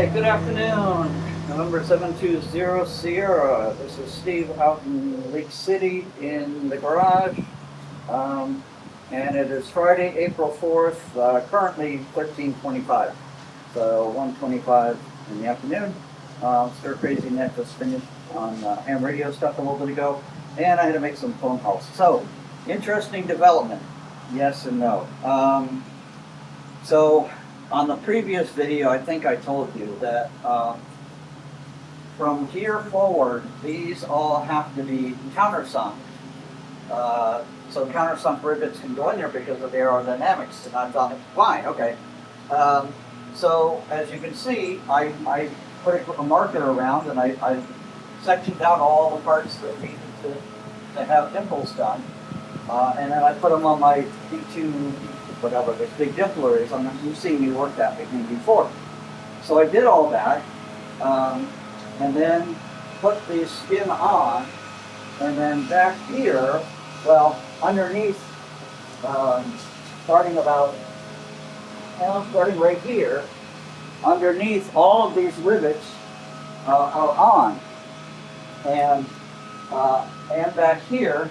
Hi, good afternoon. November 720 Sierra. This is Steve out in Lake City in the garage. And it is Friday, April 4th, currently 13:25. So 1:25 in the afternoon. Stir Crazy Net just finished on ham radio stuff a little bit ago. And I had to make some phone calls. So, interesting development. Yes and no. So on the previous video, I think I told you that from here forward, these all have to be countersunk. So countersunk rivets can go in there because of the aerodynamics, and I thought, fine, okay. So as you can see, I put a marker around, and I sectioned out all the parts that needed to have dimples done, and then I put them on my D2, whatever this big dimpler is. You've seen me work that with me before. So I did all that, and then put the skin on, and then back here, well, underneath, starting right here, underneath all of these rivets are on, and back here,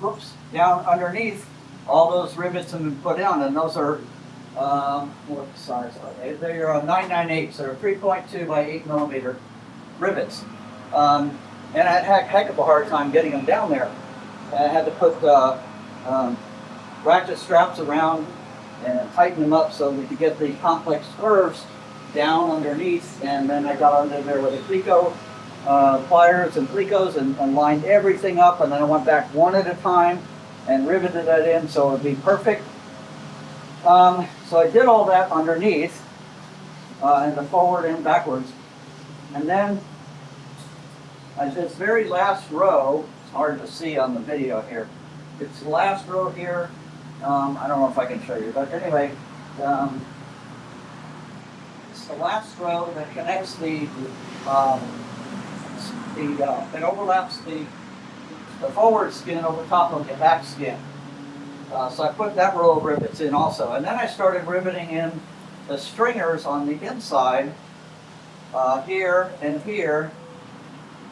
oops, down underneath, all those rivets have been put on, and those are, what size are they? They're 998s, so they're 3.2 by 8 millimeter rivets. And I had a heck of a hard time getting them down there. And I had to put ratchet straps around and tighten them up so we could get the complex curves down underneath, and then I got under there with a Cleco, pliers and Clecos, and lined everything up, and then I went back one at a time and riveted that in so it would be perfect. So I did all that underneath, in the forward and backwards. And then this very last row, it's hard to see on the video here, it's the last row here. I don't know if I can show you, but anyway, it's the last row that connects that overlaps the forward skin over top of the back skin. So I put that row of rivets in also. And then I started riveting in the stringers on the inside, here and here.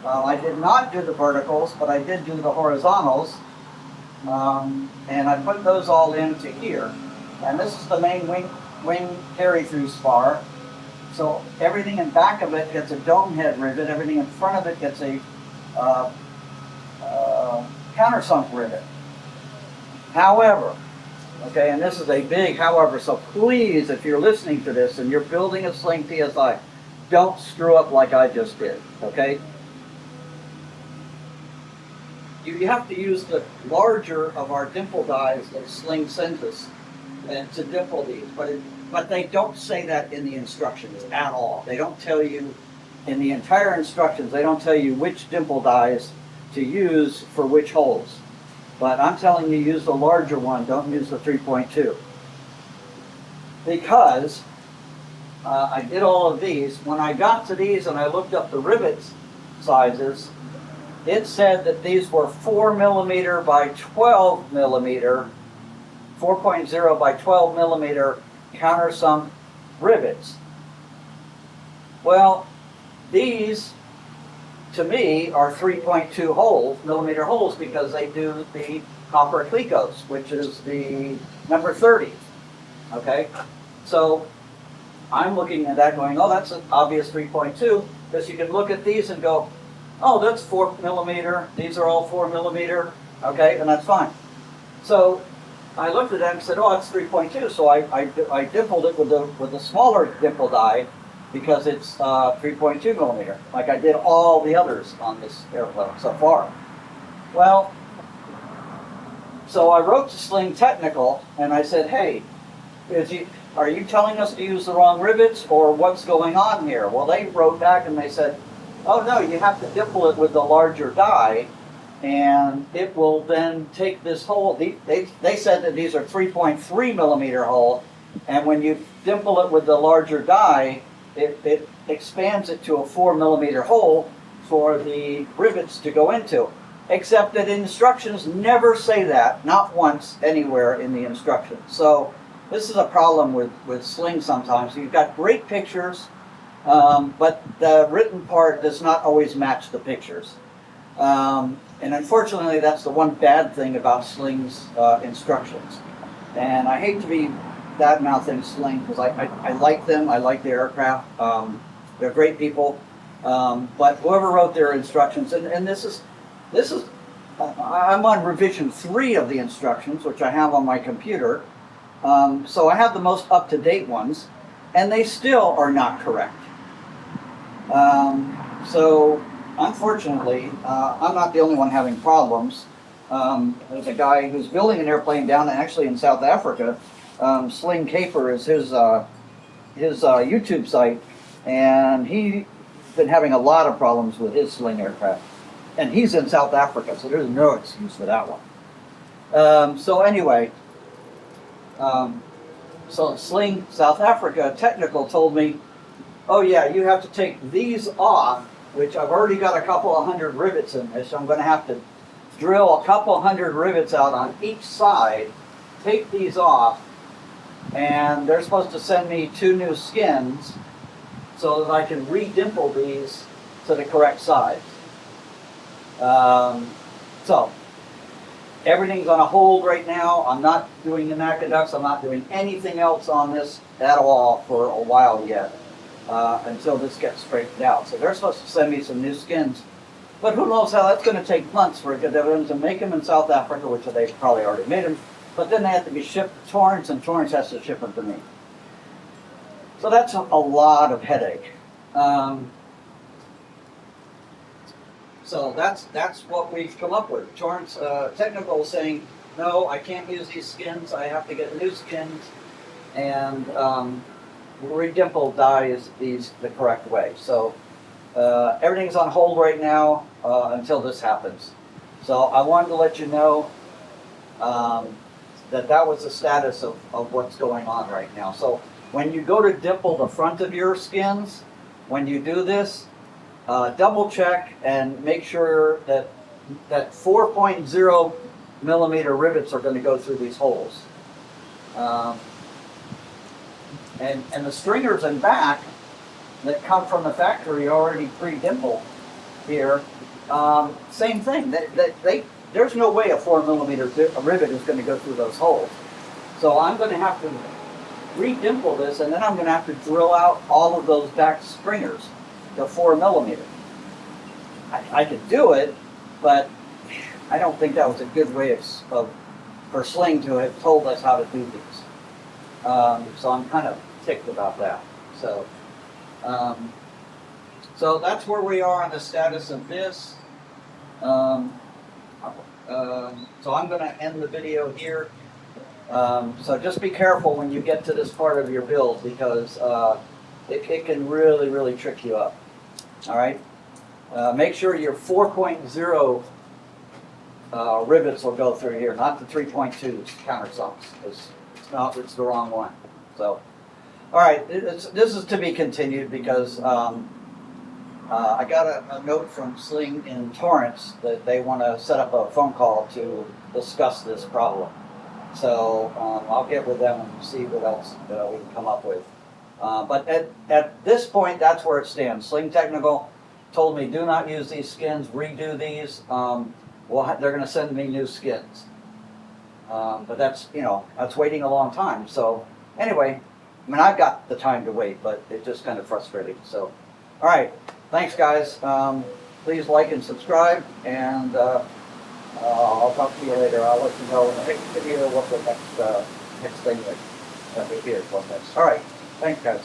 I did not do the verticals, but I did do the horizontals. And I put those all into here. And this is the main wing carry-through spar. So everything in back of it gets a dome head rivet. Everything in front of it gets a countersunk rivet. However, okay, and this is a big however, so please, if you're listening to this and you're building a SlingTSi, don't screw up like I just did, okay? You have to use the larger of our dimple dies that Sling sends us to dimple these, but they don't say that in the instructions at all. They don't tell you, in the entire instructions, they don't tell you which dimple dies to use for which holes. But I'm telling you, use the larger one, don't use the 3.2. Because I did all of these. When I got to these and I looked up the rivet sizes, it said that these were 4 millimeter by 12 millimeter, 4.0 by 12 millimeter countersunk rivets. Well, these, to me, are 3.2 millimeter holes because they do the copper Clecos, which is the number 30. Okay? So I'm looking at that going, oh, that's an obvious 3.2, because you can look at these and go, oh, that's 4 millimeter, these are all 4 millimeter, okay, and that's fine. So I looked at that and said, oh, it's 3.2, so I dimpled it with the smaller dimple die, because it's 3.2 millimeter, like I did all the others on this airplane so far. Well, so I wrote to Sling Technical, and I said, hey, are you telling us to use the wrong rivets, or what's going on here? Well, they wrote back and they said, oh no, you have to dimple it with the larger die, and it will then take this hole. They said that these are 3.3 millimeter hole, and when you dimple it with the larger die, it expands it to a 4 millimeter hole for the rivets to go into. Except that instructions never say that, not once anywhere in the instructions. So this is a problem with Sling sometimes. You've got great pictures, but the written part does not always match the pictures. And unfortunately, that's the one bad thing about Sling's instructions. And I hate to be bad-mouthing Sling because I like them. I like the aircraft. They're great people. But whoever wrote their instructions, and this is I'm on revision 3 of the instructions, which I have on my computer. So I have the most up-to-date ones, and they still are not correct. So unfortunately, I'm not the only one having problems. There's a guy who's building an airplane down actually in South Africa. Sling Caper is his YouTube site, and he's been having a lot of problems with his Sling aircraft. And he's in South Africa, so there's no excuse for that one. So anyway, so Sling South Africa Technical told me, oh yeah, you have to take these off, which I've already got a couple of hundred rivets in this, so I'm going to have to drill a couple hundred rivets out on each side, take these off, and they're supposed to send me 2 new skins so that I can re-dimple these to the correct size. So everything's on a hold right now. I'm not doing the Macaducks. I'm not doing anything else on this at all for a while yet, until this gets straightened out. So they're supposed to send me some new skins, but who knows how that's going to take months for them to make them in South Africa, which they've probably already made them, but then they have to be shipped to Torrance, and Torrance has to ship them to me. So that's a lot of headache. So that's what we've come up with. Torrance Technical saying, no, I can't use these skins. I have to get new skins, and redimple dies these the correct way. So everything's on hold right now until this happens. So I wanted to let you know that was the status of what's going on right now. So when you go to dimple the front of your skins, when you do this, double check and make sure that 4.0 millimeter rivets are going to go through these holes. And the stringers in back that come from the factory already pre-dimpled here, same thing. There's no way a 4 millimeter rivet is going to go through those holes. So I'm going to have to re-dimple this, and then I'm going to have to drill out all of those back stringers to 4 millimeter. I could do it, but I don't think that was a good way for Sling to have told us how to do these. So I'm kind of ticked about that. So that's where we are on the status of this. So I'm going to end the video here. So just be careful when you get to this part of your build, because it can really, really trick you up. All right? Make sure your 4.0 rivets will go through here, not the 3.2 countersumps. It's the wrong one. So, all right, this is to be continued, because I got a note from Sling in Torrance that they want to set up a phone call to discuss this problem. So I'll get with them and see what else we can come up with. But at this point, that's where it stands. Sling Technical told me, do not use these skins, redo these. They're going to send me new skins. But that's waiting a long time. So anyway, I mean, I've got the time to wait, but it's just kind of frustrating. So, all right, thanks guys. Please like and subscribe, and I'll talk to you later. I'll let you know in the next video what the next thing that we hear from this. All right, thanks guys.